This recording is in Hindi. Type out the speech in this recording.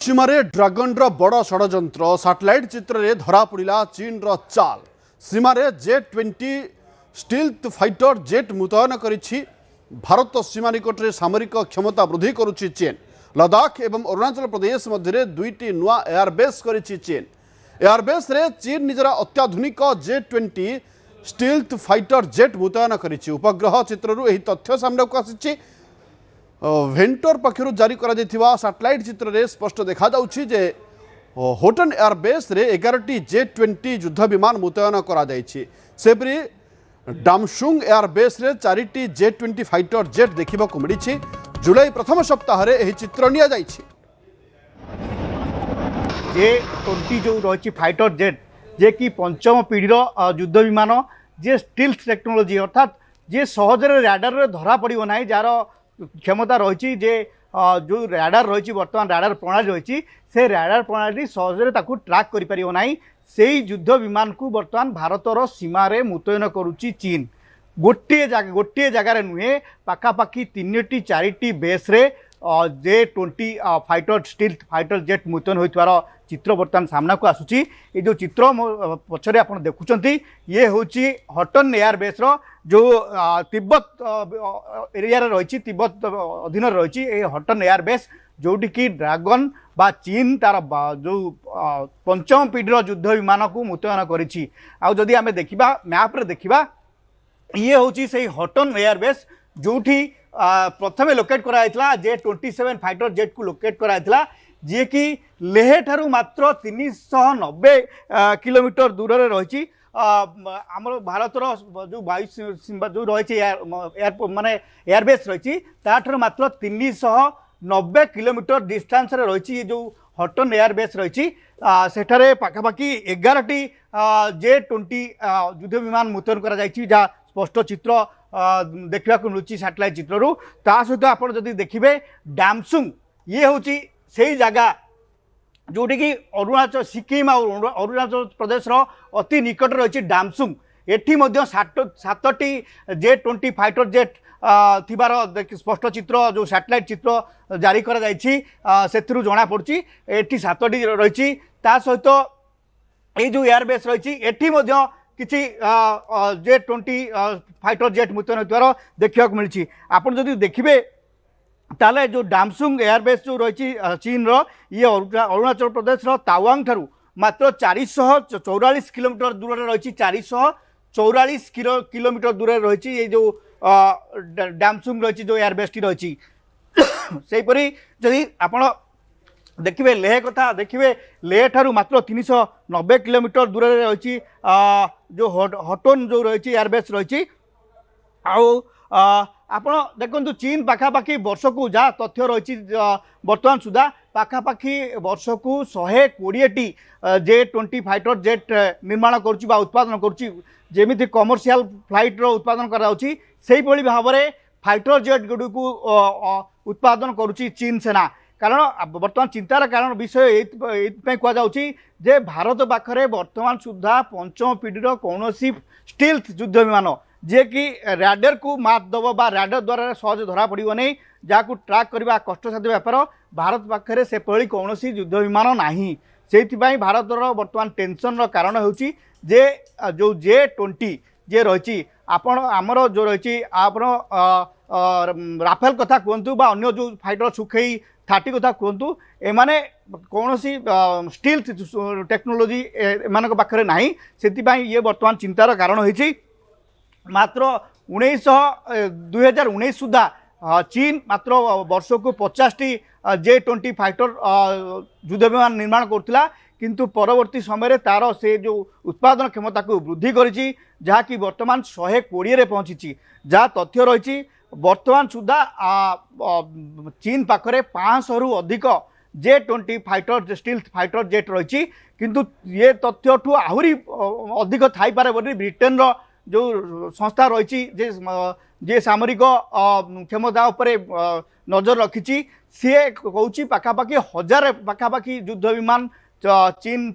सीमारे ड्रागन बड़ षड्यंत्र सैटेलाइट चित्र में धरा पड़ा चीन चाल सीमारे J-20 स्टील्थ फाइटर जेट मुतयन करिछि भारत सीमा निकट में सामरिक क्षमता वृद्धि करुछि चीन। लद्दाख एवं अरुणाचल प्रदेश मध्य दुईटी नुआ एयरबेस करिछि चीन। एयरबेस रे चीन निजर अत्याधुनिक J-20 स्टील्थ फाइटर जेट मुतयन करिछि। उपग्रह चित्रु एही तथ्य सामने को आसिछि। वेंटर पक्षर जारी करा सैटेलाइट चित्र में स्पष्ट देखा जाउछि जे होटन एयरबेस रे 11टी J-20 युद्ध विमान मुतयन करा जाइछि। सेपरि डामसुंग एयरबेस रे 4टी J-20 फाइटर जेट देखा मिली। जुलाई प्रथम सप्ताह रे एही चित्र निया जाइछि। J-20 जो रही फाइटर जेट जे कि पंचम पीढ़ीर युद्ध विमान जे स्टील्थ टेक्नोलोजी अर्थात जे सहजरे रडार रे धरा पड़ो ना जार क्षमता रही जो रडार रही बर्तमान रडार प्रणाली रही से रडार प्रणाली सहजरे ताकू ट्रैक कर पारिबो नाही। से युद्ध विमान को बर्तमान भारतर सीमार मुतयन करुच्ची चीन। गोटे जगार नुहे पाखापाखि 3टी 4टी बेस रे J-20 fighter stealth fighter jet मुतयन होइतवार चित्र बर्तमान सामना को आसुची। ये जो चित्र पछरे आप देखुंट ये हूँ हटन एयरबेस जो तिब्बत एरिया रही तिब्बत अधीन रही हटन एयरबेस जोटी की ड्रैगन बा चीन तार जो पंचम पीढ़ीर युद्ध विमान को मुतयन करिछि। जदि आमे देखिबा मैप रे देखिबा ये हूँ से हटन एयरबेस जोठी प्रथमे लोकेट कराइला J-27 फाइटर जेट को लोकेट कराइला जी कि लेह ठारू मात्र 390 किलोमीटर दूर रे रही आमर भारतर जो वायु जो रही एयरपोर्ट माने एयरबेस रही ताठर मात्र 390 किलोमीटर डिस्टेंस रे रही जो हटन एयरबेस रही सेठारे पाखापाखि 11टी J-20 युद्ध विमान मुतयन करा जायछि। जहाँ स्पष्ट चित्र देखा मिलूँ सैटेलाइट चित्रु ता सहित आप देखिए डामसुंग ये हूँ से जगह जोटी कि अरुणाचल सिक्किम और अरुणाचल प्रदेश अति निकट रही डामसुंग। एठी 7टी J-20 फाइटर जेट थिबार स्पष्ट चित्र जो सैटेलाइट चित्र जारी करा जायछि सेथिरु जणा पड़छि एठी 7टी रही। ता सहित ये जो एयरबेस रही एठी किसी J-20 फाइटर जेट मुतयन होइतवार देखा मिली। आपन जदि देखिबे ताले जो डामसुंग एयरबेस जो रही चीन ये अरुणाचल प्रदेश तावांग ठारू मात्र 444 किलोमीटर दूर रही 444 किलोमीटर दूर रही ये जो डामसुंग रही जो एयरबेस टी रही। सेहीपरि जदि आपण देखिए लेह कथा देखिए लेह ठारू मात्र 390 किलोमीटर दूर रही जो हटन जो रही एयरबेस रही। आपण देखु चीन पाखापाखि वर्ष को जहाँ तथ्य रही बर्तमान सुधा पाखापाखि वर्ष को 120टी J-20 फाइटर जेट निर्माण करुच्ची उत्पादन करुच्ची जेमिति कमर्शियल फ्लाइट उत्पादन कराउछि सेही भली भाव में फाइटर जेट गुडी को उत्पादन करुच्ची चीन सेना। कारण बर्तमान चिंतार कारण विषय ये कहुच्छी जे भारत पाखरे बर्तमान सुधा पंचम पीढ़ीर कौन स्टील्थ युद्ध विमान जे कि रडार को मात दब बा रडार द्वारा सहज धरा पड़ो नहीं जहाँ को ट्रैक करने कष्टसाध्य व्यापार भारत पाखे से कौन युद्ध विमान नाही। से भारतर बर्तमान टेंशन कारण होची जे जो J-20 जे रही आपण आमर जो रही आप राफेल कथा कहतु बा अन्य जो फाइटर सुखई 30 कथा कहतु एमाने कौन स्टील्थ टेक्नोलोजी एमान पाखे नाही। से ये बर्तमान चिंतार कारण होती मात्र 2019 सुधा चीन मात्र वर्ष को 50टी J-20 फाइटर युद्ध विमान निर्माण करथिला किंतु परवर्ती समय तार से जो उत्पादन क्षमता को वृद्धि करिछि जहाँ कि वर्तमान 120 रे पहुँची। जहाँ तथ्य रही वर्तमान सुधा चीन पाखरे 500 रु अधिक J-20 fighter stealth fighter jet रही किंतु ये तथ्य ठू आहुरी अधिक थाई पारे बोली ब्रिटेन जो संस्था रही जे सामरिक क्षमता उपरे नजर रखी सी कहूँ पाखापाखि 1000 पाखापाखि युद्ध विमान चीन